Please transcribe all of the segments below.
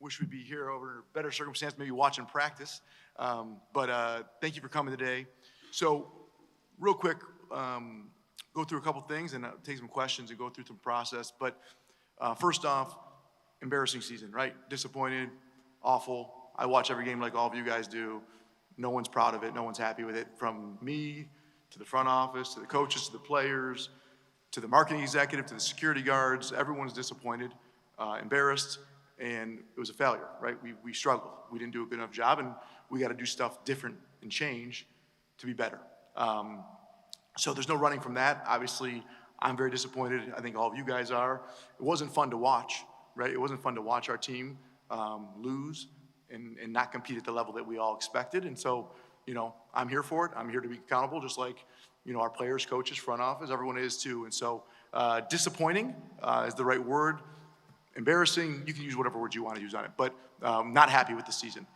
wish we'd be here over better circumstance, maybe watching practice. But thank you for coming today. So real quick, go through a couple things and take some questions and go through some process. But first off, embarrassing season, right? Disappointed, awful. I watch every game like all of you guys do. No one's proud of it. No one's happy with it. From me to the front office, to the coaches, to the players, to the marketing executive, to the security guards, everyone's disappointed, embarrassed, and it was a failure, right? We struggled. We didn't do a good enough job, and we got to do stuff different and change to be better. So there's no running from that. Obviously, I'm very disappointed. I think all of you guys are. It wasn't fun to watch, right? It wasn't fun to watch our team lose and not compete at the level that we all expected. And so, I'm here for it. I'm here to be accountable, just like, our players, coaches, front office, everyone is too. And so disappointing is the right word. Embarrassing, you can use whatever word you want to use on it, but not happy with the season.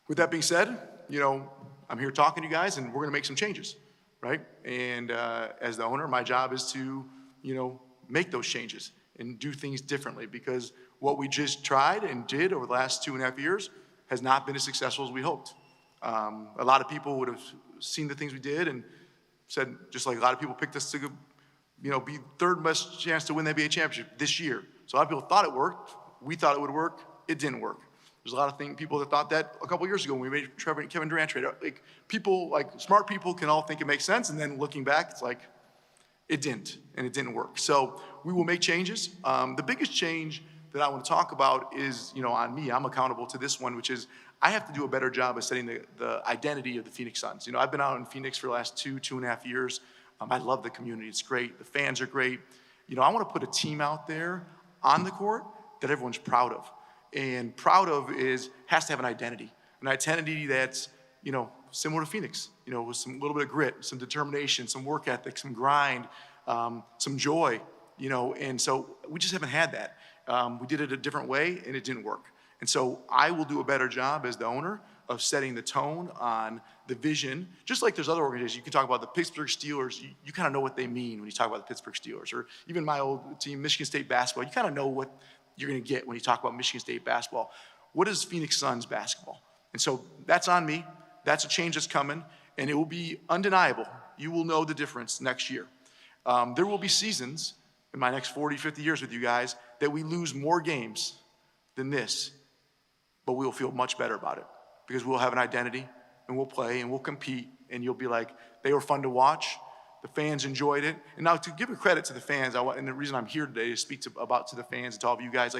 With that being said, I'm here talking to you guys, and we're going to make some changes, right? And as the owner, my job is to, make those changes and do things differently, because what we just tried and did over the last 2.5 years has not been as successful as we hoped. A lot of people would have seen the things we did and said, just like a lot of people picked us to, be third best chance to win the NBA championship this year. So a lot of people thought it worked. We thought it would work. It didn't work. There's a lot of people that thought that a couple years ago when we made Kevin Durant trade. Like smart people can all think it makes sense, and then looking back, it's like it didn't, and it didn't work. So we will make changes. The biggest change that I want to talk about is, on me. I'm accountable to this one, which is I have to do a better job of setting the identity of the Phoenix Suns. I've been out in Phoenix for the last 2.5 years. I love the community. It's great. The fans are great. I want to put a team out there on the court that everyone's proud of. And proud of has to have an identity that's, similar to Phoenix, with some little bit of grit, some determination, some work ethic, some grind, some joy, and so we just haven't had that. We did it a different way, and it didn't work. And so I will do a better job as the owner of setting the tone on the vision. Just like there's other organizations, you can talk about the Pittsburgh Steelers, you kind of know what they mean when you talk about the Pittsburgh Steelers, or even my old team, Michigan State basketball. You kind of know what you're going to get when you talk about Michigan State basketball. What is Phoenix Suns basketball? And so that's on me. That's a change that's coming, and it will be undeniable. You will know the difference next year. There will be seasons in my next 40, 50 years with you guys that we lose more games than this, but we will feel much better about it because we'll have an identity, and we'll play, and we'll compete, and you'll be like, they were fun to watch. The fans enjoyed it. And now to give a credit to the fans, and the reason I'm here today is to speak to the fans and to all of you guys,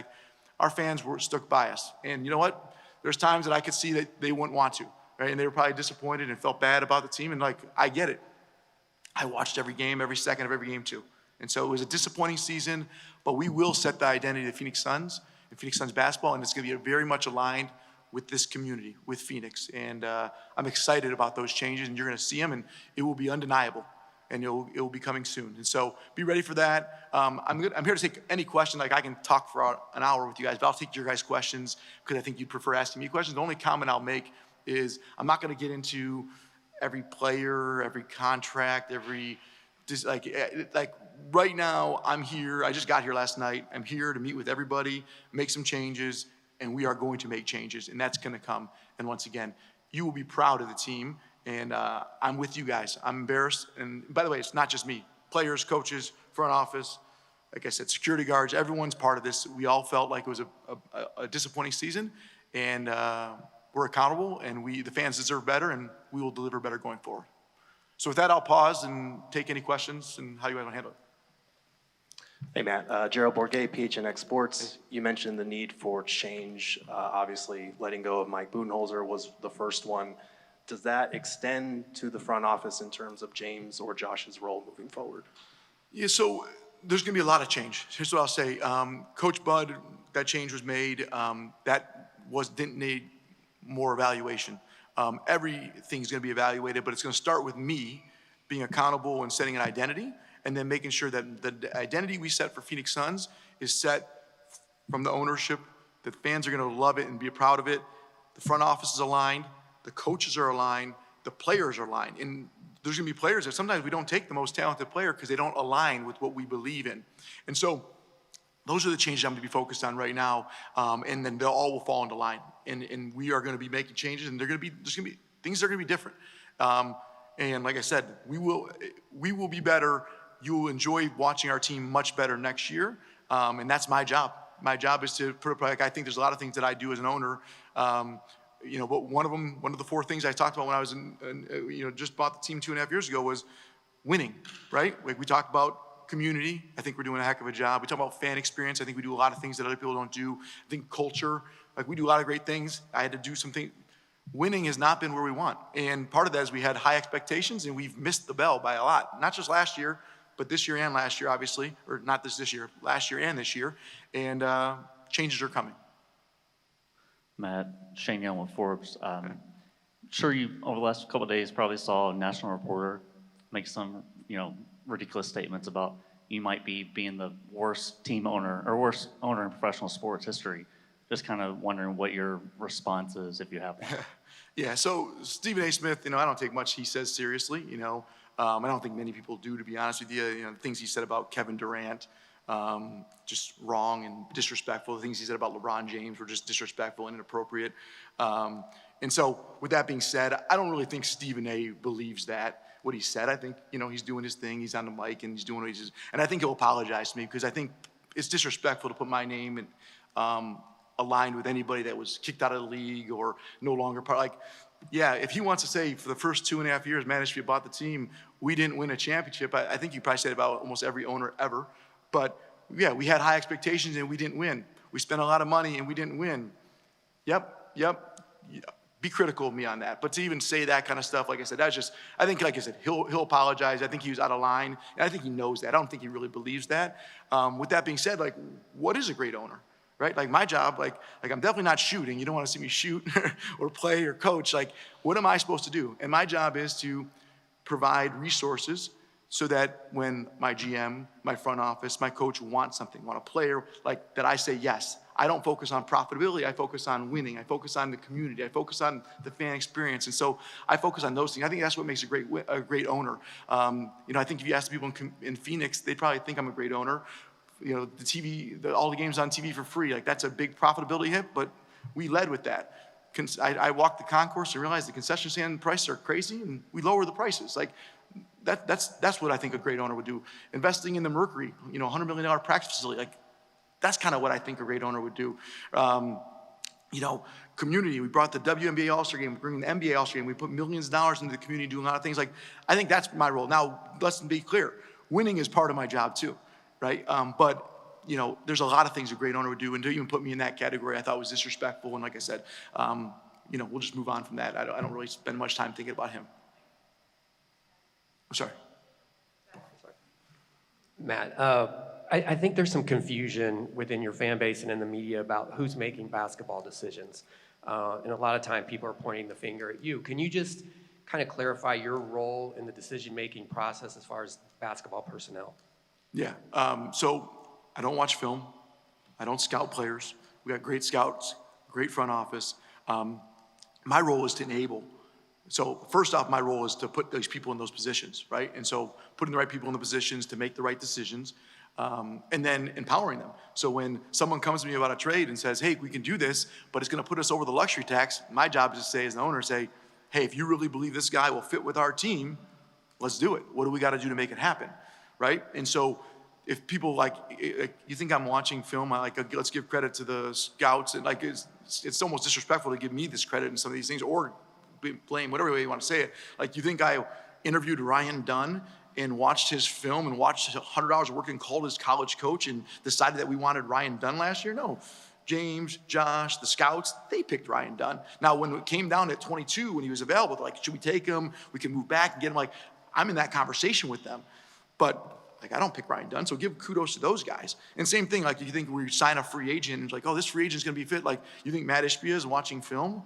our fans were stuck by us. And you know what? There's times that I could see that they wouldn't want to, right? And they were probably disappointed and felt bad about the team. And I get it. I watched every game, every second of every game too. And so it was a disappointing season, but we will set the identity of the Phoenix Suns and Phoenix Suns basketball, and it's going to be very much aligned with this community, with Phoenix. And I'm excited about those changes, and you're going to see them, and it will be undeniable. And it will be coming soon. And so be ready for that. I'm here to take any question. I can talk for an hour with you guys, but I'll take your guys' questions because I think you'd prefer asking me questions. The only comment I'll make is I'm not going to get into every player, every contract, right now I'm here. I just got here last night. I'm here to meet with everybody, make some changes, and we are going to make changes, and that's going to come. And once again, you will be proud of the team. And I'm with you guys. I'm embarrassed. And by the way, it's not just me. Players, coaches, front office, like I said, security guards, everyone's part of this. We all felt like it was a disappointing season. And we're accountable, and the fans deserve better, and we will deliver better going forward. So with that, I'll pause and take any questions and how you guys want to handle it. Hey, Matt. Gerald Bourget, PHNX Sports. You mentioned the need for change. Obviously, letting go of Mike Budenholzer was the first one. Does that extend to the front office in terms of James or Josh's role moving forward? Yeah, so there's going to be a lot of change. Here's what I'll say. Coach Bud, that change was made. Didn't need more evaluation. Everything's going to be evaluated, but it's going to start with me being accountable and setting an identity, and then making sure that the identity we set for Phoenix Suns is set from the ownership. The fans are going to love it and be proud of it. The front office is aligned. The coaches are aligned, the players are aligned. And there's gonna be players that sometimes we don't take the most talented player because they don't align with what we believe in. And so those are the changes I'm going to be focused on right now, and then they all will fall into line. And we are going to be making changes, and there's going to be things that are going to be different. And like I said, we will be better. You will enjoy watching our team much better next year, and that's my job. My job is to put up. Like, I think there's a lot of things that I do as an owner. But one of the 4 things I talked about when I was just bought the team 2.5 years ago was winning, right? Like, we talked about community. I think we're doing a heck of a job. We talk about fan experience. I think we do a lot of things that other people don't do. I think culture, like, we do a lot of great things. I had to do something. Winning has not been where we want. And part of that is we had high expectations and we've missed the bell by a lot. Not just last year, but this year and last year, obviously. Or not this year, last year and this year. And changes are coming. Matt, Shane Young with Forbes. Sure, you over the last couple of days probably saw a national reporter make some, ridiculous statements about you might be being the worst team owner or worst owner in professional sports history. Just kind of wondering what your response is, if you have one. Yeah, so Stephen A. Smith, I don't take much he says seriously, I don't think many people do, to be honest with you. The things he said about Kevin Durant, just wrong and disrespectful. The things he said about LeBron James were just disrespectful and inappropriate. And so with that being said, I don't really think Stephen A. believes what he said. I think, he's doing his thing. He's on the mic and he's doing what he's, and I think he'll apologize to me because I think it's disrespectful to put my name and aligned with anybody that was kicked out of the league or no longer part. Like, yeah, if he wants to say for the first 2.5 years, Matt Ishbia bought the team, we didn't win a championship. I think you probably said about almost every owner ever. But yeah, we had high expectations and we didn't win. We spent a lot of money and we didn't win. Yep. Be critical of me on that. But to even say that kind of stuff, like I said, that's just, I think, like I said, he'll apologize. I think he was out of line. And I think he knows that. I don't think he really believes that. With that being said, like, what is a great owner? Right? Like, my job, like I'm definitely not shooting. You don't want to see me shoot or play or coach. Like, what am I supposed to do? And my job is to provide resources so that when my GM, my front office, my coach wants something, want a player, like, that I say yes. I don't focus on profitability. I focus on winning. I focus on the community. I focus on the fan experience. And so I focus on those things. I think that's what makes a great owner. I think if you ask the people in Phoenix, they'd probably think I'm a great owner. The TV, all the games on TV for free, like, that's a big profitability hit, but we led with that. I walked the concourse and realized the concession stand prices are crazy, and we lower the prices. Like, that's what I think a great owner would do. Investing in the Mercury, $100 million practice facility, like, that's kind of what I think a great owner would do. Community, we brought the WNBA All-Star Game, we're bringing the NBA All-Star Game, we put millions of dollars into the community, doing a lot of things. Like, I think that's my role. Now, let's be clear, winning is part of my job too. Right? But there's a lot of things a great owner would do, and to even put me in that category, I thought was disrespectful. And like I said, we'll just move on from that. I don't really spend much time thinking about him. I'm sorry. Matt, I think there's some confusion within your fan base and in the media about who's making basketball decisions. And a lot of time people are pointing the finger at you. Can you just kind of clarify your role in the decision-making process as far as basketball personnel? Yeah, so I don't watch film. I don't scout players. We got great scouts, great front office. My role is to enable. So first off, my role is to put those people in those positions, right? And so putting the right people in the positions to make the right decisions, and then empowering them. So when someone comes to me about a trade and says, hey, we can do this, but it's gonna put us over the luxury tax, my job is to say, as an owner, say, hey, if you really believe this guy will fit with our team, let's do it. What do we gotta do to make it happen? Right? And so if people you think I'm watching film, let's give credit to the scouts, and it's almost disrespectful to give me this credit in some of these things, or blame, whatever way you want to say it. Like, you think I interviewed Ryan Dunn and watched his film and watched 100 hours of work and called his college coach and decided that we wanted Ryan Dunn last year? No. James, Josh, the scouts, they picked Ryan Dunn. Now, when it came down at 22, when he was available, they're like, should we take him? We can move back and get him. Like, I'm in that conversation with them. But I don't pick Ryan Dunn, so give kudos to those guys. And same thing, like, you think we sign a free agent and it's like, oh, this free agent's gonna be fit. Like, you think Matt Ishbia is watching film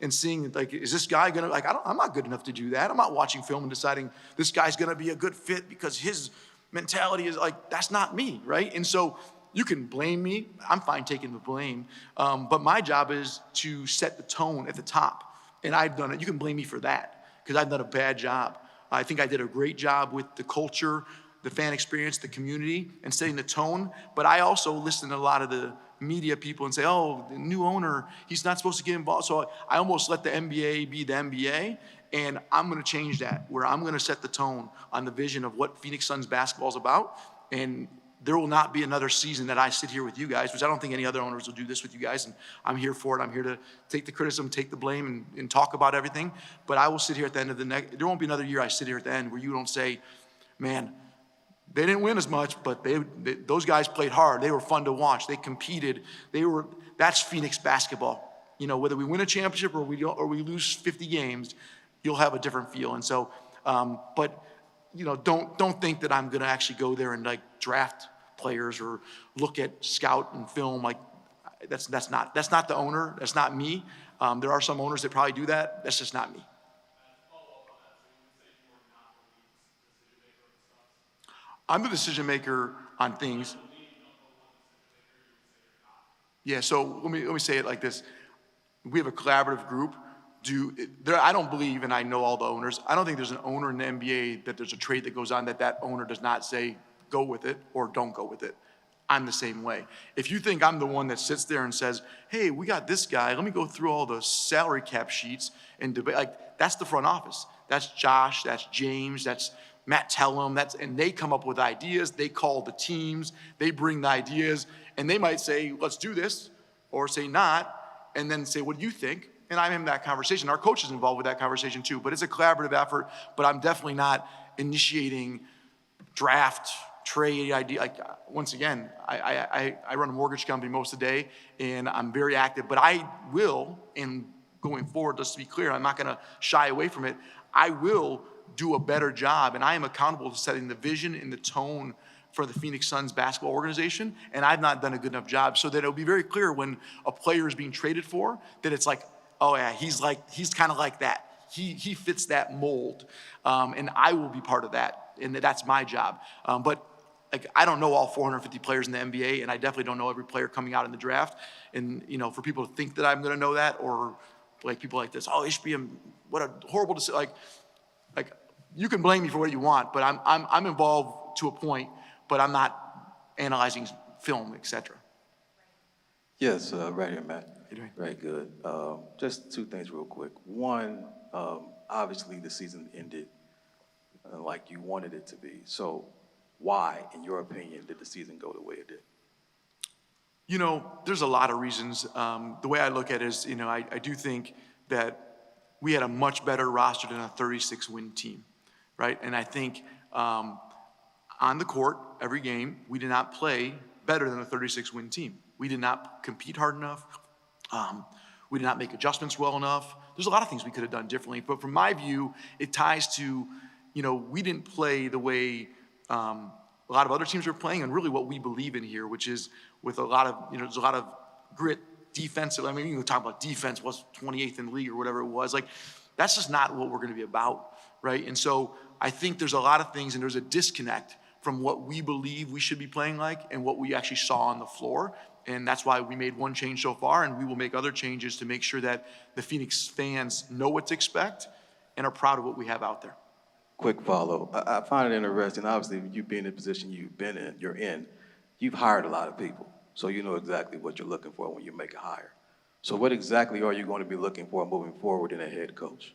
and seeing, like, is this guy gonna, like, I'm not good enough to do that. I'm not watching film and deciding this guy's gonna be a good fit because his mentality is like, that's not me, right? And so you can blame me. I'm fine taking the blame. But my job is to set the tone at the top. And I've done it. You can blame me for that because I've done a bad job. I think I did a great job with the culture the fan experience, the community, and setting the tone. But I also listen to a lot of the media people and say, oh, the new owner, he's not supposed to get involved. So I almost let the NBA be the NBA, and I'm gonna change that, where I'm gonna set the tone on the vision of what Phoenix Suns basketball is about. And there will not be another season that I sit here with you guys, which I don't think any other owners will do this with you guys, and I'm here for it. I'm here to take the criticism, take the blame, and talk about everything. But I will sit here at the end of the next, there won't be another year I sit here at the end where you don't say, man, they didn't win as much, but those guys played hard. They were fun to watch. They competed. That's Phoenix basketball. You know, whether we win a championship or we lose 50 games, you'll have a different feel. And so, but you know, don't think that I'm going to actually go there and like draft players or look at scout and film. Like that's not the owner. That's not me. There are some owners that probably do that. That's just not me. I'm the decision maker on things. Yeah, so let me say it like this. We have a collaborative group. I don't believe, and I know all the owners, I don't think there's an owner in the NBA that there's a trade that goes on that owner does not say go with it or don't go with it. I'm the same way. If you think I'm the one that sits there and says, hey, we got this guy, let me go through all the salary cap sheets and debate, like that's the front office. That's Josh, that's James, that's Matt Tellum, and they come up with ideas, they call the teams, they bring the ideas, and they might say, let's do this, or say not, and then say, what do you think? And I'm in that conversation. Our coach is involved with that conversation too, but it's a collaborative effort, but I'm definitely not initiating draft, trade idea. Like, once again, I run a mortgage company most of the day, and I'm very active, but I will, and going forward, just to be clear, I'm not gonna shy away from it, I will do a better job, and I am accountable to setting the vision and the tone for the Phoenix Suns basketball organization, and I've not done a good enough job so that it'll be very clear when a player is being traded for, that it's like, oh yeah, he's kind of like that. He fits that mold, and I will be part of that, and that's my job. But like, I don't know all 450 players in the NBA, and I definitely don't know every player coming out in the draft. And you know, for people to think that I'm going to know that, or like people like this, oh, Ishbia, what a horrible decision. Like you can blame me for what you want, but I'm involved to a point, but I'm not analyzing film, etc. Yes, right here, Matt. How you doing? Very good. Just two things real quick. One, obviously the season ended like you wanted it to be. So why, in your opinion, did the season go the way it did? You know, there's a lot of reasons. The way I look at it is, you know, I do think that we had a much better roster than a 36-win team, right? And I think on the court, every game, we did not play better than a 36-win team. We did not compete hard enough. We did not make adjustments well enough. There's a lot of things we could have done differently. But from my view, it ties to, you know, we didn't play the way a lot of other teams were playing, and really what we believe in here, which is with a lot of, you know, there's a lot of grit, defensive. I mean, you can talk about defense was 28th in the league or whatever it was. Like, that's just not what we're going to be about, right? And so I think there's a lot of things, and there's a disconnect from what we believe we should be playing like and what we actually saw on the floor. And that's why we made one change so far, and we will make other changes to make sure that the Phoenix fans know what to expect and are proud of what we have out there. Quick follow. I find it interesting. Obviously, you being in the position you're in, you've hired a lot of people. So you know exactly what you're looking for when you make a hire. So what exactly are you going to be looking for moving forward in a head coach?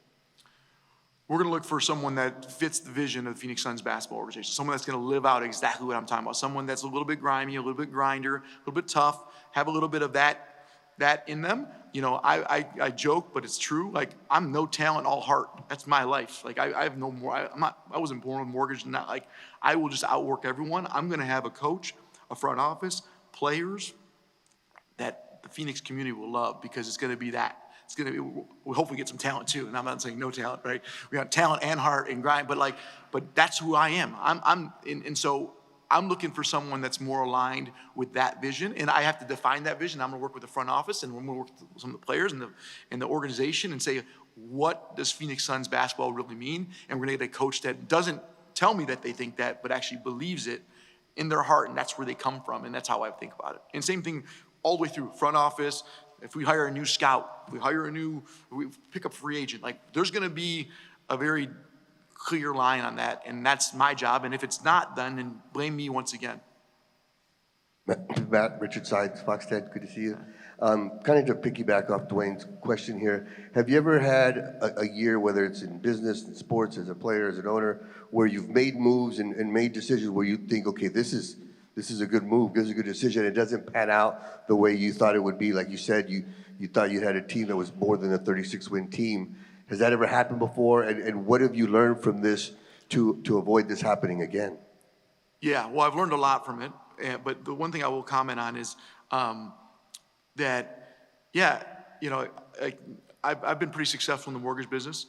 We're going to look for someone that fits the vision of the Phoenix Suns basketball organization, someone that's going to live out exactly what I'm talking about, someone that's a little bit grimy, a little bit grinder, a little bit tough, have a little bit of that in them. You know, I joke, but it's true. Like, I'm no talent, all heart. That's my life. Like, I have no more. I wasn't born with a mortgage. Not like, I will just outwork everyone. I'm going to have a coach, a front office, players that the Phoenix community will love, because it's going to be that. It's going to be, we'll hopefully get some talent too. And I'm not saying no talent, right? We got talent and heart and grind, but that's who I am. And so I'm looking for someone that's more aligned with that vision. And I have to define that vision. I'm going to work with the front office, and we're going to work with some of the players and the organization and say, what does Phoenix Suns basketball really mean? And we're going to get a coach that doesn't tell me that they think that, but actually believes it in their heart. And that's where they come from. And that's how I think about it. And same thing all the way through front office. If we hire a new scout, we pick up free agent, like, there's going to be a very clear line on that, and that's my job. And if it's not done, then blame me once again. Matt, Richard Sides, Fox 10, good to see you. Kind of to piggyback off Dwayne's question here, have you ever had a year, whether it's in business, in sports, as a player, as an owner, where you've made moves and made decisions where you think, okay, this is a good move, this is a good decision, it doesn't pan out the way you thought it would be? Like you said, you thought you had a team that was more than a 36-win team. Has that ever happened before? And what have you learned from this to avoid this happening again? Yeah, well, I've learned a lot from it. But the one thing I will comment on is that, yeah, you know, I've been pretty successful in the mortgage business.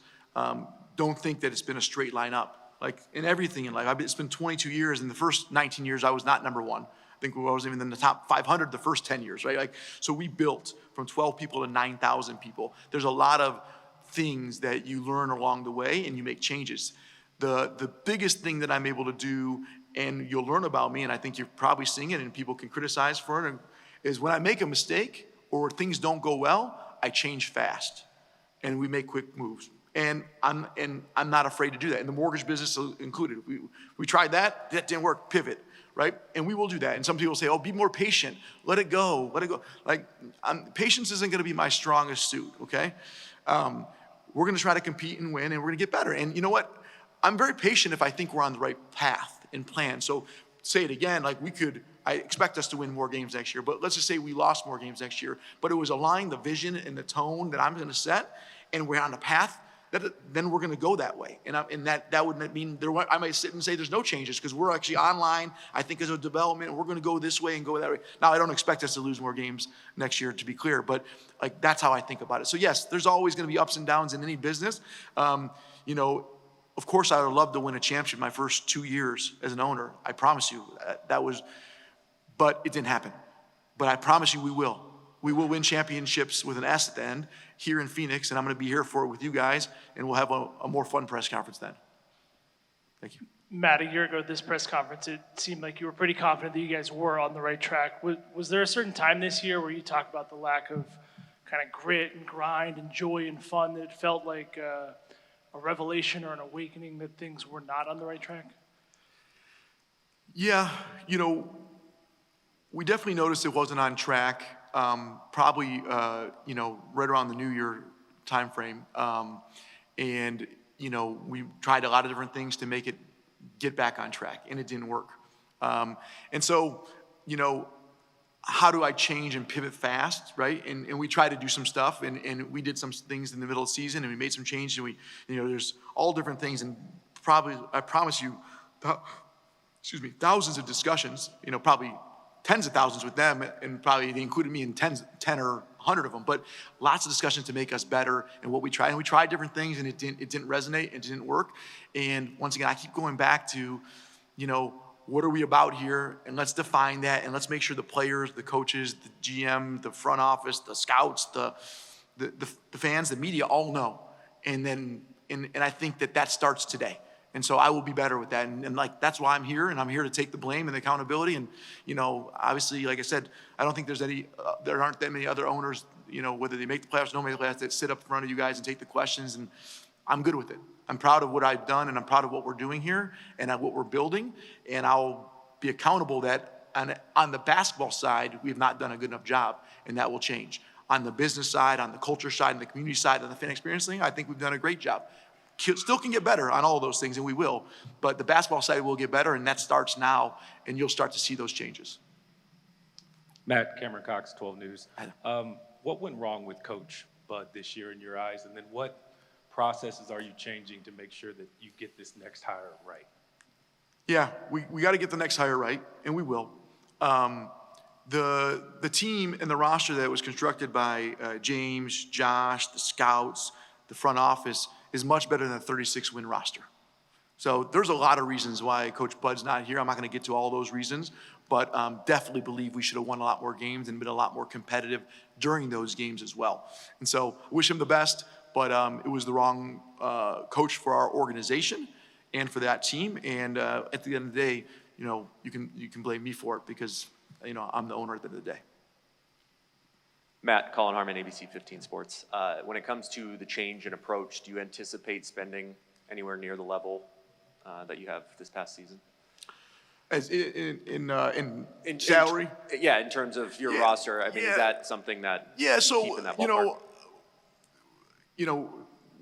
Don't think that it's been a straight line up. Like in everything in life, it's been 22 years. In the first 19 years, I was not number one. I think I wasn't even in the top 500 the first 10 years, right? Like, so we built from 12 people to 9,000 people. There's a lot of things that you learn along the way and you make changes. The biggest thing that I'm able to do, and you'll learn about me, and I think you're probably seeing it and people can criticize for it, is when I make a mistake or things don't go well, I change fast and we make quick moves. And I'm not afraid to do that. And the mortgage business included. We tried that didn't work, pivot, right? And we will do that. And some people say, oh, be more patient, let it go. Like, patience isn't gonna be my strongest suit, okay? We're gonna try to compete and win, and we're gonna get better. And you know what? I'm very patient if I think we're on the right path and plan. So say it again, like I expect us to win more games next year, but let's just say we lost more games next year, but it was aligned the vision and the tone that I'm gonna set, and we're on the path, then we're gonna go that way. And that would mean I might sit and say there's no changes because we're actually online, I think as a development, and we're gonna go this way and go that way. Now, I don't expect us to lose more games next year, to be clear, but like that's how I think about it. So yes, there's always gonna be ups and downs in any business. You know, of course, I would love to win a championship my first 2 years as an owner. I promise you but it didn't happen. But I promise you we will. We will win championships with an S at the end here in Phoenix, and I'm gonna be here for it with you guys, and we'll have a more fun press conference then. Thank you. Matt, a year ago at this press conference, it seemed like you were pretty confident that you guys were on the right track. Was there a certain time this year where you talked about the lack of kind of grit and grind and joy and fun that it felt like a revelation or an awakening that things were not on the right track? Yeah, you know, we definitely noticed it wasn't on track, probably, you know, right around the New Year timeframe. And, you know, we tried a lot of different things to make it get back on track, and it didn't work. And so, you know, how do I change and pivot fast, right? And we tried to do some stuff, and we did some things in the middle of the season, and we made some changes, and you know, there's all different things, and probably, I promise you, thousands of discussions, you know, probably tens of thousands with them, and probably they included me in 10 or 100 of them, but lots of discussions to make us better and what we tried. And we tried different things, and it didn't resonate, it didn't work. And once again, I keep going back to, you know, what are we about here? And let's define that, and let's make sure the players, the coaches, the GM, the front office, the scouts, the fans, the media all know. And then, and I think that starts today. And so I will be better with that. And like, that's why I'm here, and I'm here to take the blame and the accountability. And, you know, obviously, like I said, I don't think there aren't that many other owners, you know, whether they make the playoffs or don't make the playoffs, that sit up in front of you guys and take the questions. And I'm good with it. I'm proud of what I've done, and I'm proud of what we're doing here and what we're building. And I'll be accountable that on the basketball side, we have not done a good enough job, and that will change. On the business side, on the culture side, on the community side, on the fan experience thing, I think we've done a great job. Still can get better on all of those things, and we will. But the basketball side will get better, and that starts now, and you'll start to see those changes. Matt, Cameron Cox, 12 News. What went wrong with Coach Bud this year in your eyes, and then what processes are you changing to make sure that you get this next hire right? Yeah, we got to get the next hire right, and we will. The team and the roster that was constructed by James, Josh, the scouts, the front office is much better than a 36-win roster. So there's a lot of reasons why Coach Bud's not here. I'm not going to get to all those reasons, but definitely believe we should have won a lot more games and been a lot more competitive during those games as well. And so wish him the best, but it was the wrong coach for our organization and for that team. And at the end of the day, you know, you can blame me for it because, you know, I'm the owner at the end of the day. Matt, Colin Harmon, ABC 15 Sports. When it comes to the change in approach, do you anticipate spending anywhere near the level that you have this past season? As in salary? Yeah, in terms of your roster, I mean, is that something that Yeah, so, keep in that ballpark?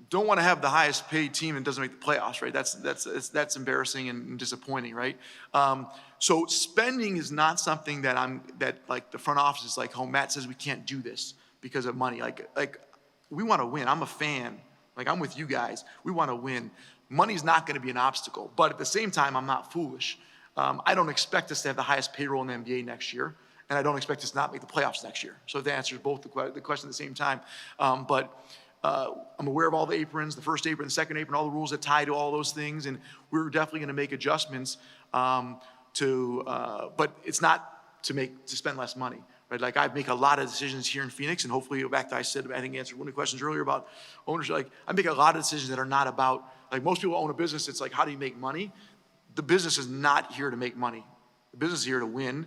Don't want to have the highest paid team and doesn't make the playoffs, right? That's embarrassing and disappointing, right? So spending is not something that like the front office is like, oh, Matt says we can't do this because of money. Like we want to win. I'm a fan. Like I'm with you guys. We want to win. Money's not going to be an obstacle, but at the same time, I'm not foolish. I don't expect us to have the highest payroll in the NBA next year, and I don't expect us to not make the playoffs next year. So that answers both the question at the same time. I'm aware of all the aprons, the first apron, the second apron, all the rules that tie to all those things, and we're definitely going to make adjustments but it's not to spend less money, right? Like I make a lot of decisions here in Phoenix, and hopefully back to I think answered one of the questions earlier about ownership. Like I make a lot of decisions that are not about, like most people own a business, it's like how do you make money? The business is not here to make money. The business is here to win,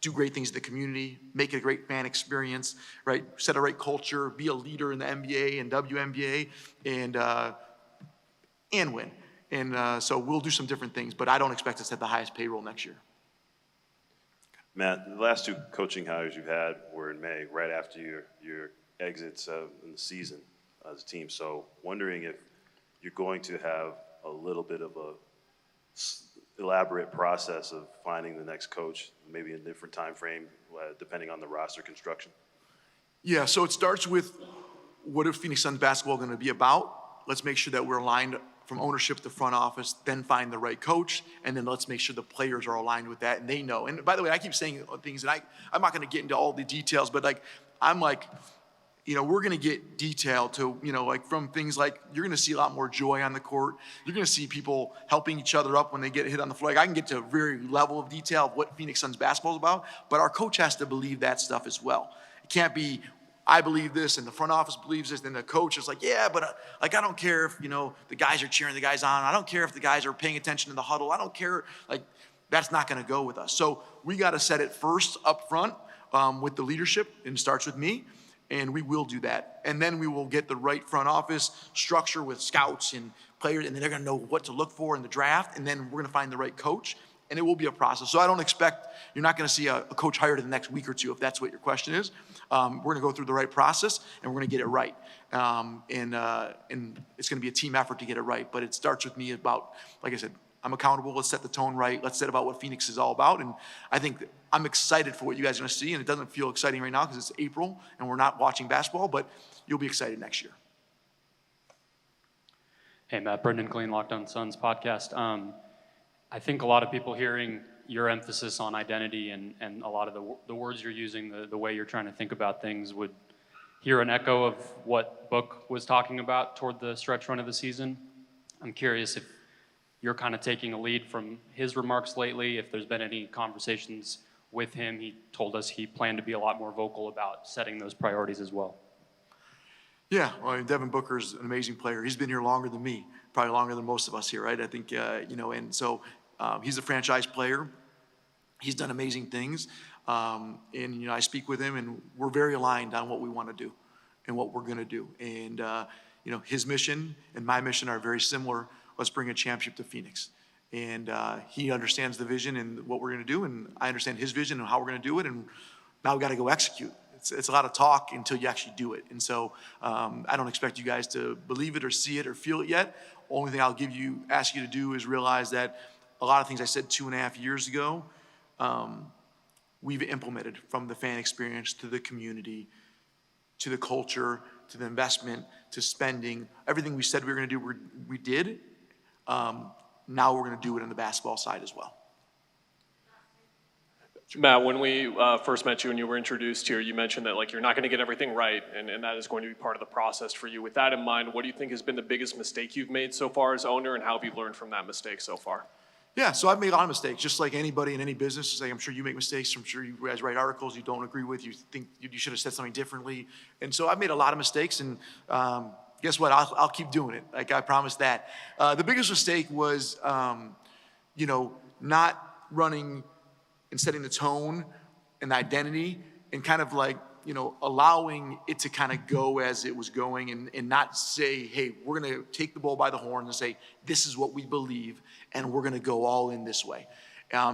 do great things in the community, make it a great fan experience, right? Set a right culture, be a leader in the NBA and WNBA, and win. And so we'll do some different things, but I don't expect us to have the highest payroll next year. Matt, the last two coaching hires you've had were in May, right after your exits in the season as a team. So wondering if you're going to have a little bit of a elaborate process of finding the next coach, maybe in a different time frame, depending on the roster construction. Yeah, so it starts with what is Phoenix Suns basketball going to be about? Let's make sure that we're aligned from ownership to front office, then find the right coach, and then let's make sure the players are aligned with that and they know. And by the way, I keep saying things, and I'm not going to get into all the details, but we're going to get detailed to, like from things like you're going to see a lot more joy on the court. You're going to see people helping each other up when they get hit on the floor. Like I can get to a very level of detail of what Phoenix Suns basketball is about, but our coach has to believe that stuff as well. It can't be, I believe this and the front office believes this, then the coach is like, yeah, but I don't care if, the guys are cheering the guys on. I don't care if the guys are paying attention to the huddle. I don't care. Like that's not going to go with us. So we got to set it first up front with the leadership, and it starts with me. And we will do that. And then we will get the right front office structure with scouts and players, and then they're going to know what to look for in the draft, and then we're going to find the right coach, and it will be a process. So I don't expect, you're not going to see a coach hired in the next week or two, if that's what your question is. We're going to go through the right process, and we're going to get it right. And it's going to be a team effort to get it right, but it starts with me about, like I said, I'm accountable. Let's set the tone right. Let's set about what Phoenix is all about. And I think I'm excited for what you guys are going to see. And it doesn't feel exciting right now because it's April and we're not watching basketball, but you'll be excited next year. Hey, Matt, Brendan Clean, Locked On Suns podcast. I think a lot of people hearing your emphasis on identity and a lot of the words you're using, the way you're trying to think about things would hear an echo of what Book was talking about toward the stretch run of the season. I'm curious if you're kind of taking a lead from his remarks lately, if there's been any conversations with him. He told us he planned to be a lot more vocal about setting those priorities as well. Yeah, well, Devin Booker's an amazing player. He's been here longer than me, probably longer than most of us here, right? I think, and so he's a franchise player. He's done amazing things. And, I speak with him, and we're very aligned on what we want to do and what we're going to do. And, his mission and my mission are very similar. Let's bring a championship to Phoenix. And he understands the vision and what we're going to do, and I understand his vision and how we're going to do it, and now we got to go execute. It's a lot of talk until you actually do it. And so I don't expect you guys to believe it or see it or feel it yet. Only thing I'll ask you to do is realize that a lot of things I said 2.5 years ago, we've implemented, from the fan experience to the community, to the culture, to the investment, to spending. Everything we said we were going to do, we did. Now we're going to do it on the basketball side as well. Matt, when we first met you and you were introduced here, you mentioned that you're not going to get everything right, and that is going to be part of the process for you. With that in mind, what do you think has been the biggest mistake you've made so far as owner, and how have you learned from that mistake so far? Yeah, so I've made a lot of mistakes, just like anybody in any business. I'm sure you make mistakes. I'm sure you guys write articles you don't agree with. You think you should have said something differently. And so I've made a lot of mistakes, and guess what? I'll keep doing it. I promise that. The biggest mistake was, not running and setting the tone and the identity and kind of allowing it to kind of go as it was going and not say, hey, we're going to take the bull by the horns and say, this is what we believe and we're going to go all in this way.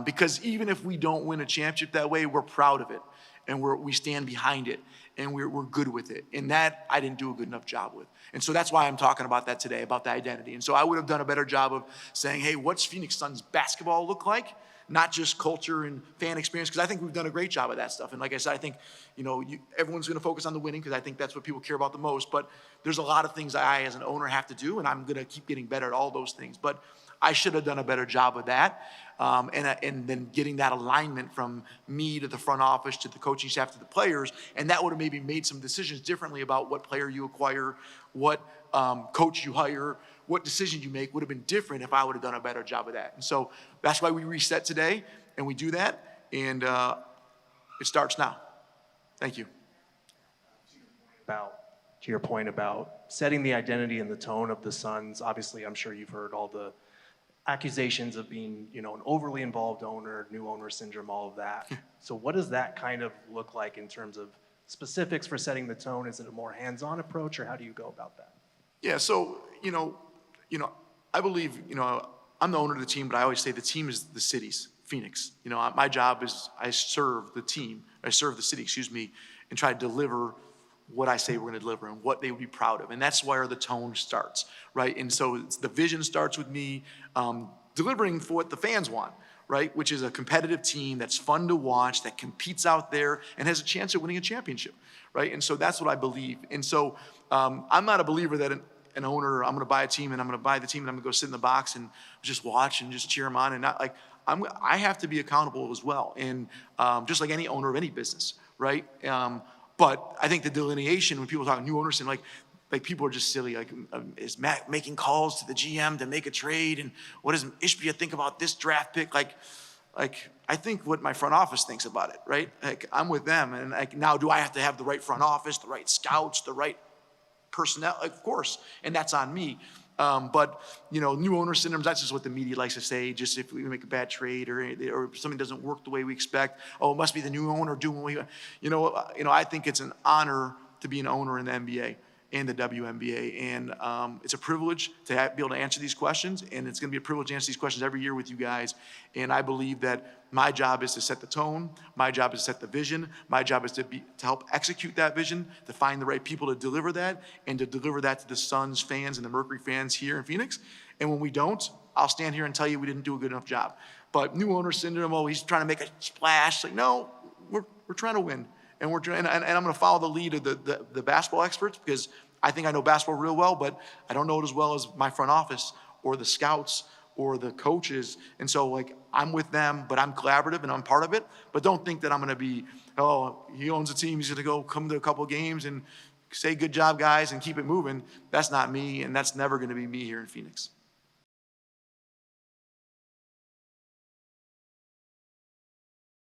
Because even if we don't win a championship that way, we're proud of it and we stand behind it and we're good with it. And that I didn't do a good enough job with. And so that's why I'm talking about that today, about the identity. And so I would have done a better job of saying, hey, what's Phoenix Suns basketball look like? Not just culture and fan experience, because I think we've done a great job of that stuff. And like I said, I think, everyone's going to focus on the winning because I think that's what people care about the most. But there's a lot of things I, as an owner, have to do, and I'm going to keep getting better at all those things. But I should have done a better job of that. And then getting that alignment from me to the front office, to the coaching staff, to the players. And that would have maybe made some decisions differently about what player you acquire, what coach you hire, what decisions you make would have been different if I would have done a better job of that. And so that's why we reset today, and we do that, and it starts now. Thank you. To your point about setting the identity and the tone of the Suns, obviously I'm sure you've heard all the accusations of being, an overly involved owner, new owner syndrome, all of that. So what does that kind of look like in terms of specifics for setting the tone? Is it a more hands-on approach, or how do you go about that? Yeah, so, I believe, I'm the owner of the team, but I always say the team is the city's, Phoenix. My job is I serve the city, and try to deliver what I say we're going to deliver and what they would be proud of. And that's where the tone starts, right? And so the vision starts with me delivering for what the fans want, right? Which is a competitive team that's fun to watch, that competes out there and has a chance at winning a championship, right? And so that's what I believe. And so I'm not a believer that an owner, I'm going to buy a team and I'm going to buy the team and I'm going to go sit in the box and just watch and just cheer them on, and not like, I have to be accountable as well. And just like any owner of any business, right? But I think the delineation, when people talk new owners, and like people are just silly. Like, is Matt making calls to the GM to make a trade? And what does Ishbia think about this draft pick? Like I think what my front office thinks about it, right? Like, I'm with them, and now do I have to have the right front office, the right scouts, the right personnel? Of course, and that's on me. But new owner syndrome, that's just what the media likes to say. Just if we make a bad trade or something doesn't work the way we expect, it must be the new owner doing what I think it's an honor to be an owner in the NBA and the WNBA, and it's a privilege to be able to answer these questions, and it's going to be a privilege to answer these questions every year with you guys. And I believe that my job is to set the tone, my job is to set the vision, my job is to help execute that vision, to find the right people to deliver that, and to deliver that to the Suns fans and the Mercury fans here in Phoenix. And when we don't, I'll stand here and tell you we didn't do a good enough job. But new owner syndrome, he's trying to make a splash. Like, no, we're trying to win. And we're trying, and I'm going to follow the lead of the basketball experts, because I think I know basketball real well, but I don't know it as well as my front office or the scouts or the coaches. And so, I'm with them, but I'm collaborative and I'm part of it. But don't think that I'm going to be, he owns a team, he's going to come to a couple of games and say, good job, guys, and keep it moving. That's not me, and that's never going to be me here in Phoenix.